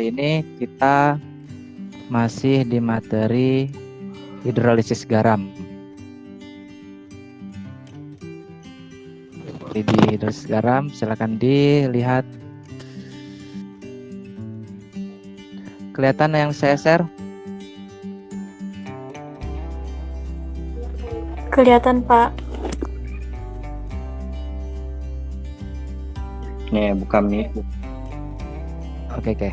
hari ini kita masih di materi hidrolisis garam. Di hidrolisis garam, silakan dilihat. Kelihatan yang saya share? Kelihatan, Pak. Nih, buka mic. Oke.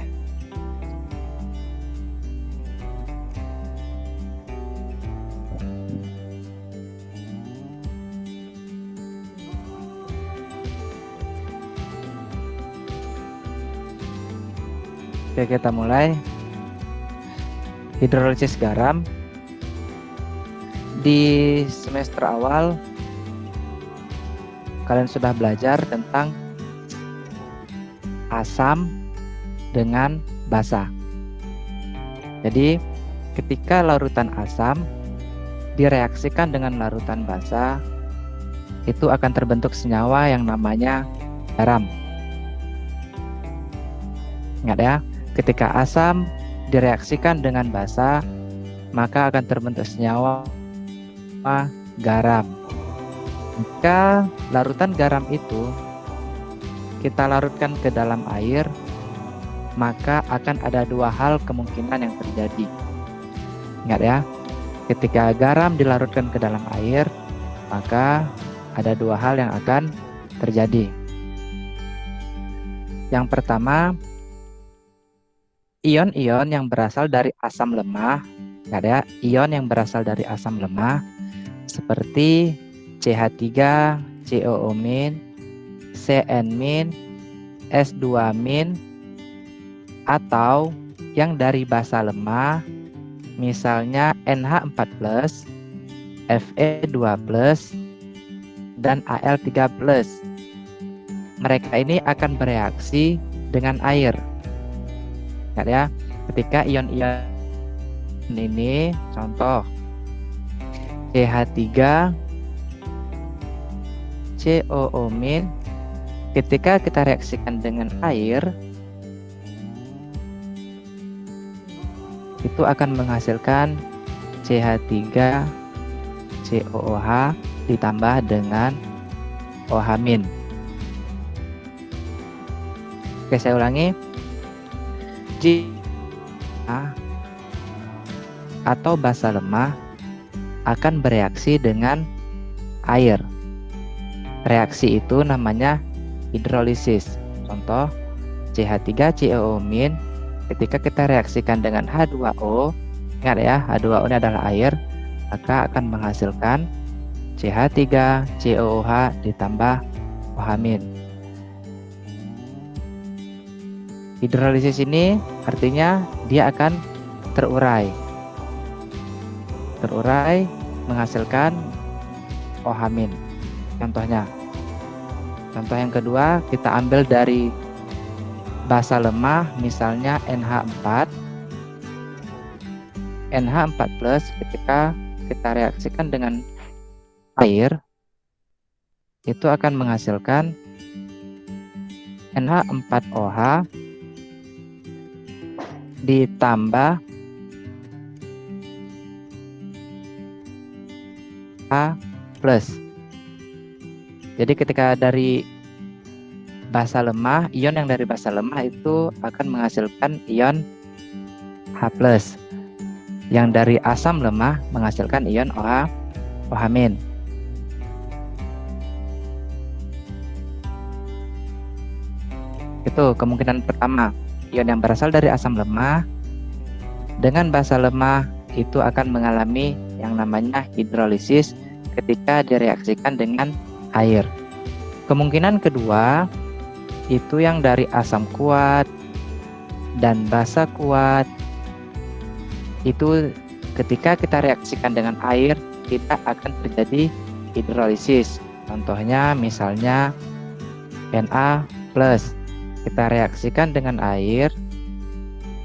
Oke, kita mulai. Hidrolisis garam. Di semester awal kalian sudah belajar tentang asam dengan basa. Jadi ketika larutan asam direaksikan dengan larutan basa, itu akan terbentuk senyawa yang namanya garam. Ingat ya, ketika asam direaksikan dengan basa, maka akan terbentuk senyawa garam. Jika larutan garam itu kita larutkan ke dalam air, maka akan ada dua hal kemungkinan yang terjadi. Ingat ya, ketika garam dilarutkan ke dalam air, maka ada dua hal yang akan terjadi. Yang pertama, ion-ion yang berasal dari asam lemah, ingat ya, ion yang berasal dari asam lemah seperti CH3, COO-, CN-, S2-, atau yang dari basa lemah misalnya NH4+, Fe2+, dan Al3+. Mereka ini akan bereaksi dengan air. Ingat ya, ketika ion-ion ini, contoh CH3, COO-, ketika kita reaksikan dengan air, itu akan menghasilkan CH3 COOH ditambah dengan OH-. Oke, saya ulangi. Jika atau basa lemah akan bereaksi dengan air. Reaksi itu namanya hidrolisis. Contoh CH3COO- ketika kita reaksikan dengan H2O, ingat ya, H2O ini adalah air, maka akan menghasilkan CH3COOH ditambah OH-. Hidrolisis ini artinya dia akan terurai menghasilkan OH-. Contoh yang kedua, kita ambil dari basa lemah, misalnya NH4. NH4+, ketika kita reaksikan dengan air, itu akan menghasilkan NH4OH ditambah H+. Jadi ketika dari basa lemah, ion yang dari basa lemah itu akan menghasilkan ion H+. Yang dari asam lemah menghasilkan ion OH-. Itu kemungkinan pertama. Ion yang berasal dari asam lemah dengan basa lemah itu akan mengalami yang namanya hidrolisis ketika direaksikan dengan air. Kemungkinan kedua, itu yang dari asam kuat dan basa kuat, itu ketika kita reaksikan dengan air, kita akan terjadi hidrolisis. Contohnya misalnya Na+, kita reaksikan dengan air,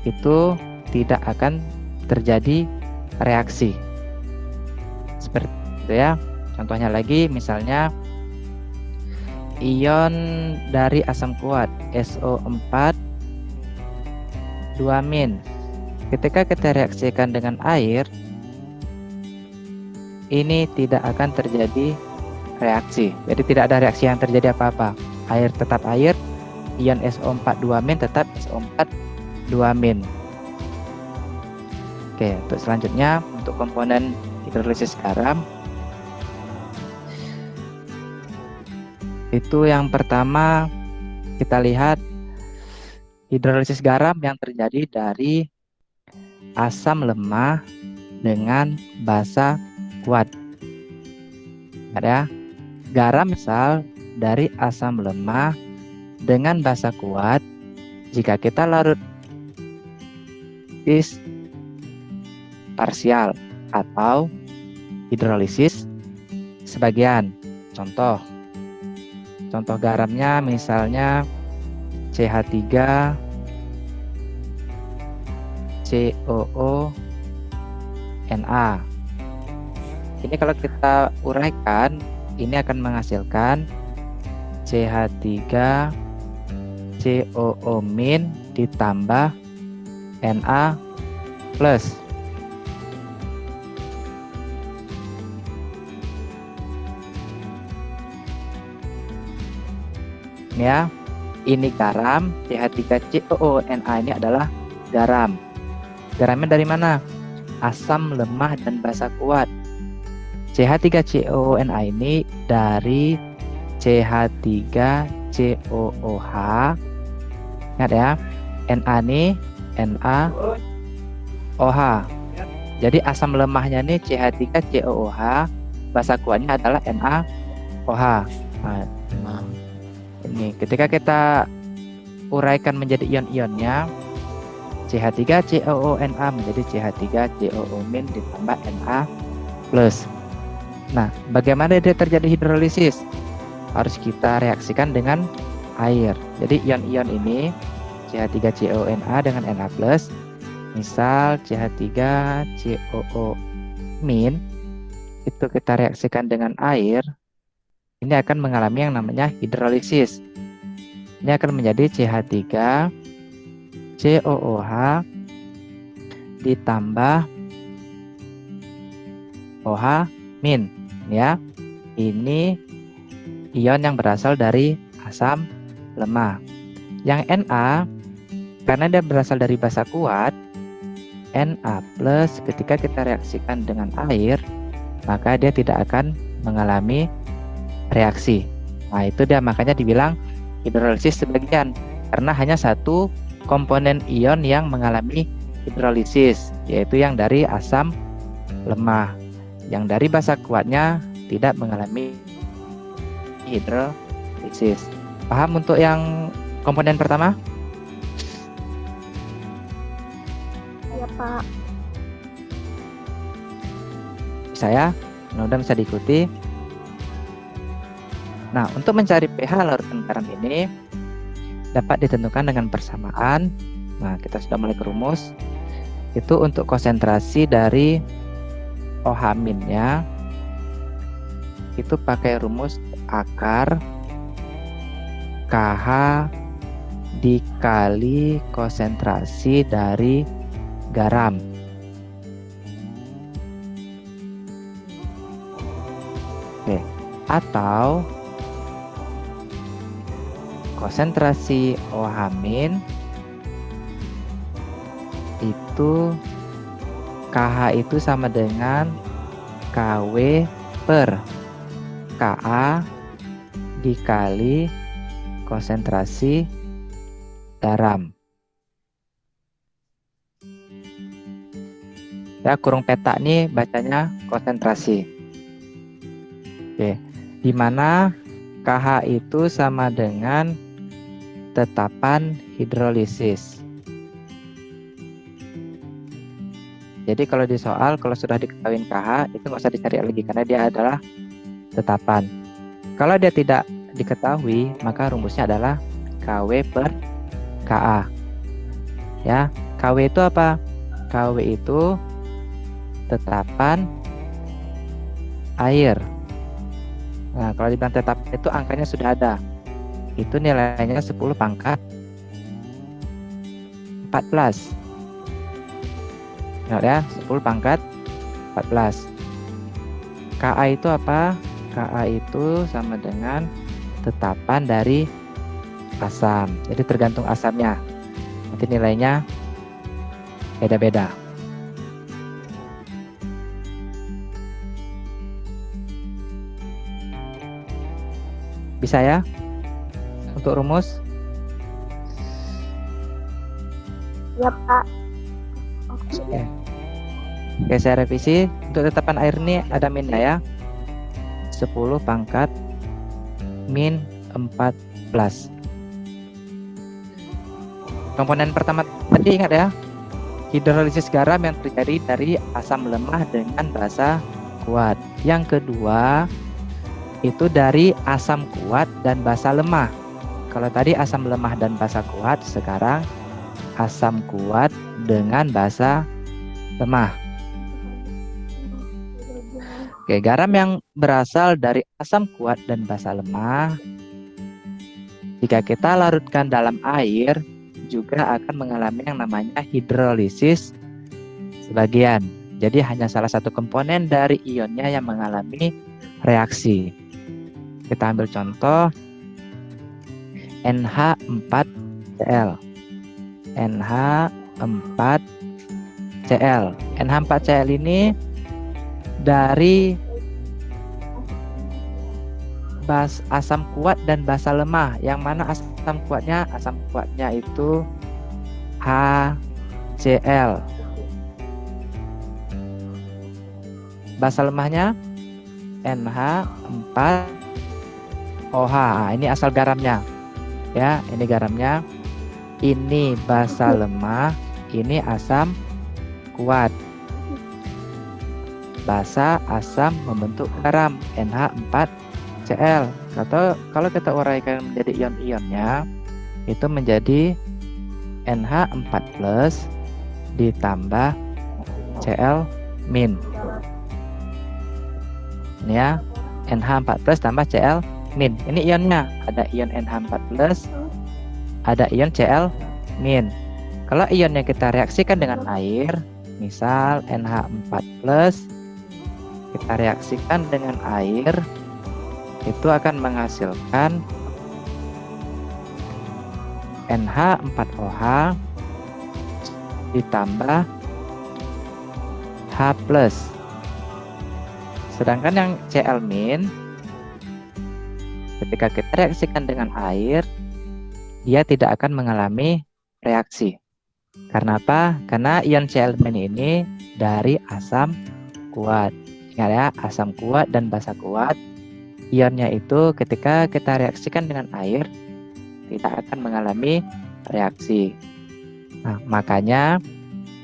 itu tidak akan terjadi reaksi. Seperti itu ya. Contohnya lagi, misalnya ion dari asam kuat SO4 2-. Ketika kita reaksikan dengan air, ini tidak akan terjadi reaksi. Jadi tidak ada reaksi yang terjadi apa-apa. Air tetap air, ion SO4 2- tetap SO4 2-. Oke, untuk selanjutnya untuk komponen hidrolisis garam, itu yang pertama kita lihat hidrolisis garam yang terjadi dari asam lemah dengan basa kuat. Ada garam misal dari asam lemah dengan basa kuat. Jika kita larut parsial atau hidrolisis sebagian. Contoh garamnya misalnya CH3 COO Na. Ini kalau kita uraikan, ini akan menghasilkan CH3 COO- ditambah Na plus. Ya, ini garam. CH3COO Na ini adalah garam. Garamnya dari mana? Asam lemah dan basa kuat. CH3COO Na ini dari CH3COOH. Ingat ya, Na ini NaOH. Jadi asam lemahnya ini CH3COOH, basa kuatnya adalah NaOH. Nah, ini ketika kita uraikan menjadi ion-ionnya, CH3COONa menjadi CH3COO- ditambah Na plus. Nah, bagaimana dia terjadi hidrolisis? Harus kita reaksikan dengan air. Jadi ion-ion ini CH3CONa dengan Na plus, misal CH3COO- itu kita reaksikan dengan air, ini akan mengalami yang namanya hidrolisis. Ini akan menjadi CH3COOH ditambah OH-, ya. Ini ion yang berasal dari asam lemah. Yang Na, karena dia berasal dari basa kuat, Na plus ketika kita reaksikan dengan air, maka dia tidak akan mengalami reaksi. Nah, itu dia makanya dibilang hidrolisis sebagian, karena hanya satu komponen ion yang mengalami hidrolisis, yaitu yang dari asam lemah. Yang dari basa kuatnya tidak mengalami hidrolisis. Paham untuk yang komponen pertama? Ya, Pak. Saya mudah-mudahan bisa diikuti. Nah, untuk mencari pH larutan garam ini dapat ditentukan dengan persamaan. Nah, kita sudah mulai ke rumus. Itu untuk konsentrasi dari OH-nya, itu pakai rumus akar KH dikali konsentrasi dari garam. Oke, atau konsentrasi OH- itu KH itu sama dengan KW per Ka dikali konsentrasi garam. Ya, kurung peta nih bacanya konsentrasi. Oke, di mana KH itu sama dengan tetapan hidrolisis. Jadi kalau di soal, kalau sudah diketahui KH, itu nggak usah dicari lagi karena dia adalah tetapan. Kalau dia tidak diketahui, maka rumusnya adalah KW per Ka. Ya, KW itu apa? KW itu tetapan air. Nah, kalau dibilang tetapan itu angkanya sudah ada. Itu nilainya 10 pangkat 14. Ingat ya, 10 pangkat 14. Ka itu apa? Ka itu sama dengan tetapan dari asam. Jadi tergantung asamnya. Nanti nilainya beda-beda. Bisa ya? Untuk rumus? Ya, Pak. Oke. Oke, saya revisi. Untuk tetapan air ini ada minnya ya. 10 pangkat min 14. Komponen pertama tadi ingat ya. Hidrolisis garam yang terjadi dari asam lemah dengan basa kuat. Yang kedua itu dari asam kuat dan basa lemah. Kalau tadi asam lemah dan basa kuat, sekarang asam kuat dengan basa lemah. Oke, garam yang berasal dari asam kuat dan basa lemah, jika kita larutkan dalam air, juga akan mengalami yang namanya hidrolisis sebagian. Jadi hanya salah satu komponen dari ionnya yang mengalami reaksi. Kita ambil contoh NH4Cl. NH4Cl. NH4Cl ini dari asam kuat dan basa lemah. Yang mana asam kuatnya? Asam kuatnya itu HCl. Basa lemahnya NH4OH. Ini asal garamnya. Ya, ini garamnya. Ini basa lemah, ini asam kuat. Basa asam membentuk garam NH4Cl. Kalau kita uraikan menjadi ion-ionnya, itu menjadi NH4+ ditambah Cl-. Ini ya, NH4+ tambah Cl-. Ini ionnya, ada ion NH4+, ada ion Cl-. Kalau ionnya kita reaksikan dengan air, misal NH4+, kita reaksikan dengan air, itu akan menghasilkan NH4OH ditambah H+. Sedangkan yang Cl-, ketika kita reaksikan dengan air, dia tidak akan mengalami reaksi. Karena apa? Karena ion Cl- ini dari asam kuat. Ingat ya, asam kuat dan basa kuat, ionnya itu ketika kita reaksikan dengan air tidak akan mengalami reaksi. Nah, makanya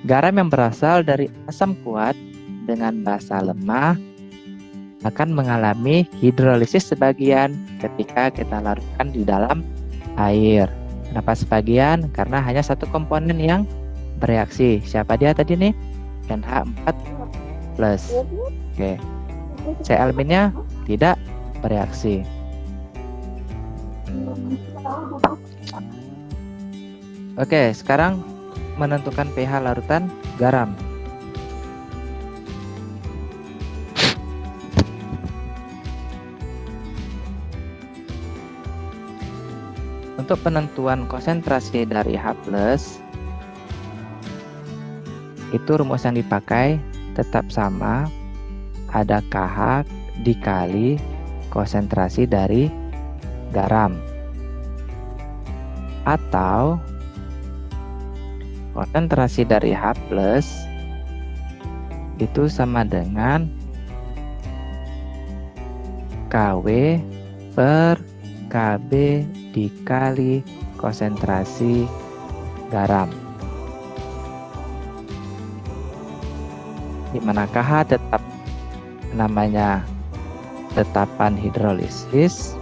garam yang berasal dari asam kuat dengan basa lemah akan mengalami hidrolisis sebagian ketika kita larutkan di dalam air. Kenapa sebagian? Karena hanya satu komponen yang bereaksi. Siapa dia tadi nih? NH4+. Oke. Cl-nya tidak bereaksi. Oke, sekarang menentukan pH larutan garam. Untuk penentuan konsentrasi dari H+, itu rumus yang dipakai tetap sama, ada KH dikali konsentrasi dari garam. Atau konsentrasi dari H+ itu sama dengan KW per KB dikali konsentrasi garam. Di mana KH tetap namanya tetapan hidrolisis,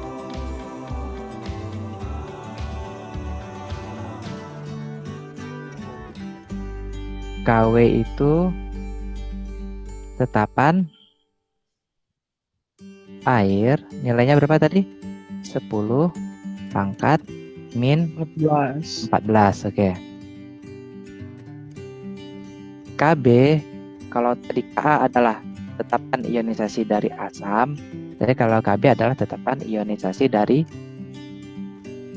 KW itu tetapan air, nilainya berapa tadi? 10 pangkat min 14. Oke. KB, kalau tadi Ka adalah tetapan ionisasi dari asam, jadi kalau KB adalah tetapan ionisasi dari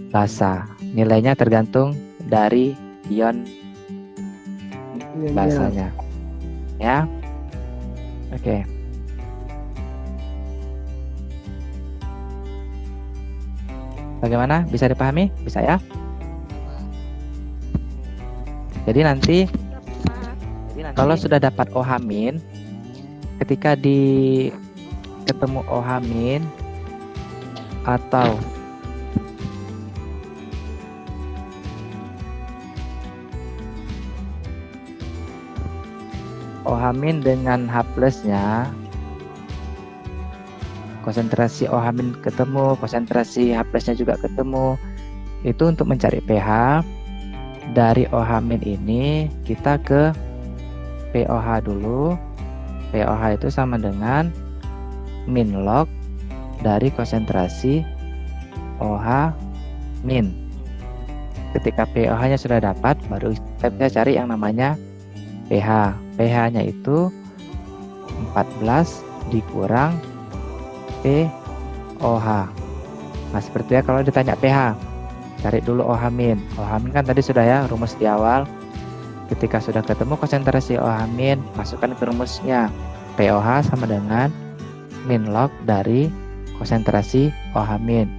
basa. Nilainya tergantung dari ion basanya. Ya. Oke. Bagaimana? Bisa dipahami? Bisa ya? Jadi nanti kalau sudah dapat OH-, ketika ketemu OH- atau OH- dengan H+-nya, konsentrasi OH- ketemu, konsentrasi H+-nya juga ketemu. Itu untuk mencari pH dari OH- ini kita ke POH dulu. POH itu sama dengan min log dari konsentrasi OH-. Ketika POH-nya sudah dapat, baru kita bisa cari yang namanya pH. pH-nya itu 14 dikurang POH. Nah, seperti ya kalau ditanya pH, cari dulu OH-. OH- kan tadi sudah ya rumus di awal. Ketika sudah ketemu konsentrasi OH-, masukkan ke rumusnya. POH sama dengan min log dari konsentrasi OH-.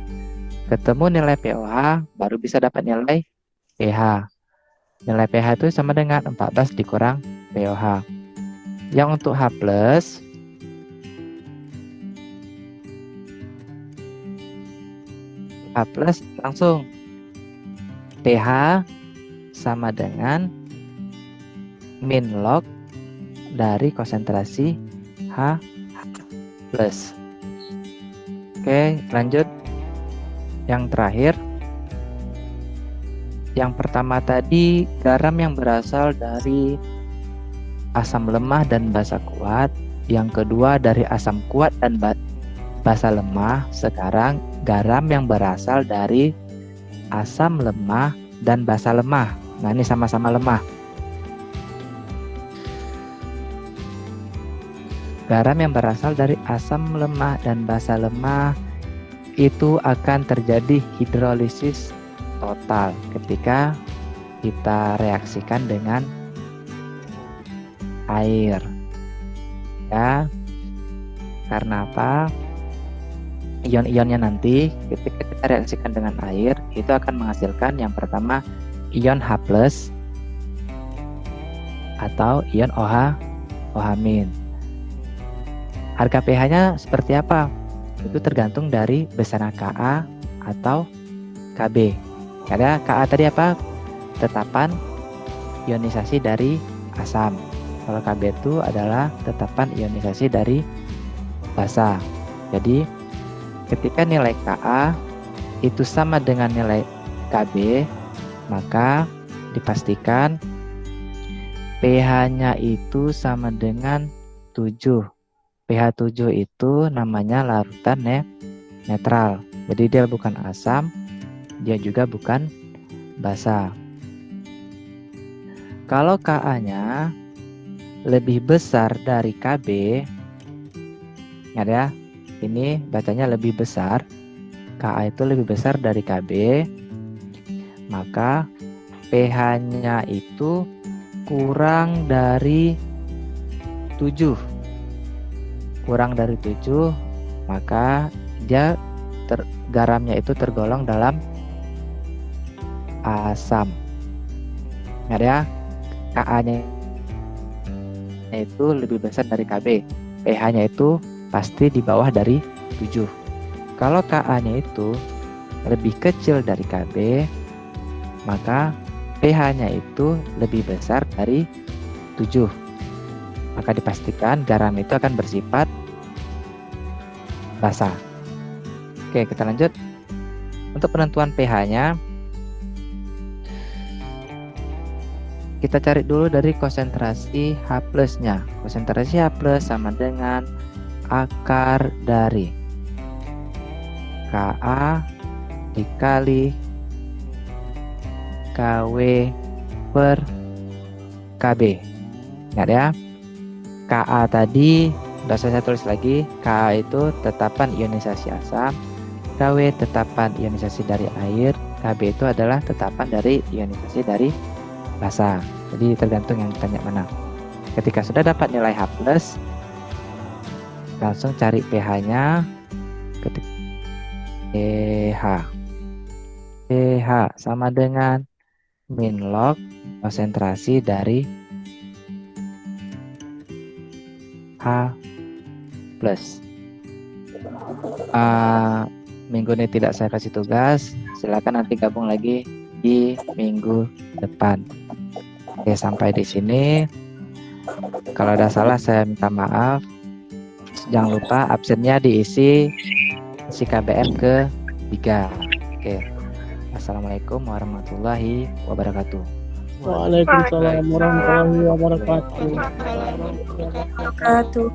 Ketemu nilai POH, baru bisa dapat nilai pH. Nilai pH itu sama dengan 14 dikurang POH. Yang untuk H+, langsung pH sama dengan min log dari konsentrasi H+. Oke, lanjut. Yang terakhir, yang pertama tadi garam yang berasal dari asam lemah dan basa kuat. Yang kedua dari asam kuat dan basa lemah. Sekarang garam yang berasal dari asam lemah dan basa lemah. Nah, ini sama-sama lemah. Garam yang berasal dari asam lemah dan basa lemah itu akan terjadi hidrolisis total ketika kita reaksikan dengan air. Ya. Karena apa? Ion-ionnya nanti ketika kita reaksikan dengan air itu akan menghasilkan yang pertama ion H+ atau ion OH-. Harga pH-nya seperti apa? Itu tergantung dari besaran Ka atau Kb. Karena Ka tadi apa? Tetapan ionisasi dari asam. Kalau Kb itu adalah tetapan ionisasi dari basa. Jadi ketika nilai Ka itu sama dengan nilai Kb, maka dipastikan pH-nya itu sama dengan 7. pH 7 itu namanya larutan netral. Jadi dia bukan asam, dia juga bukan basa. Kalau Ka-nya lebih besar dari Kb, ya, ini bacanya lebih besar. Ka itu lebih besar dari Kb, maka pH-nya itu kurang dari 7. Kurang dari 7, maka dia garamnya itu tergolong dalam asam. Ya, Ka-nya itu lebih besar dari Kb. pH-nya itu pasti di bawah dari 7. Kalau Ka-nya itu lebih kecil dari Kb, maka pH-nya itu lebih besar dari 7. Maka dipastikan garam itu akan bersifat basa. Oke, kita lanjut. Untuk penentuan pH-nya, kita cari dulu dari konsentrasi H+-nya. Konsentrasi H+ sama dengan akar dari Ka dikali Kw per Kb. Ingat ya. Ka tadi udah saya tulis lagi. Ka itu tetapan ionisasi asam, Kw tetapan ionisasi dari air, Kb itu adalah tetapan dari ionisasi dari basa. Jadi tergantung yang ditanya mana. Ketika sudah dapat nilai H+, langsung cari pH-nya. Ketik pH. pH sama dengan min log konsentrasi dari H+. Minggu ini tidak saya kasih tugas, silakan nanti gabung lagi di minggu depan. Oke, sampai di sini. Kalau ada salah saya minta maaf. Jangan lupa absennya diisi KBM ke-3. Oke. Assalamualaikum warahmatullahi wabarakatuh. Waalaikumsalam warahmatullahi wabarakatuh. Wabarakatuh.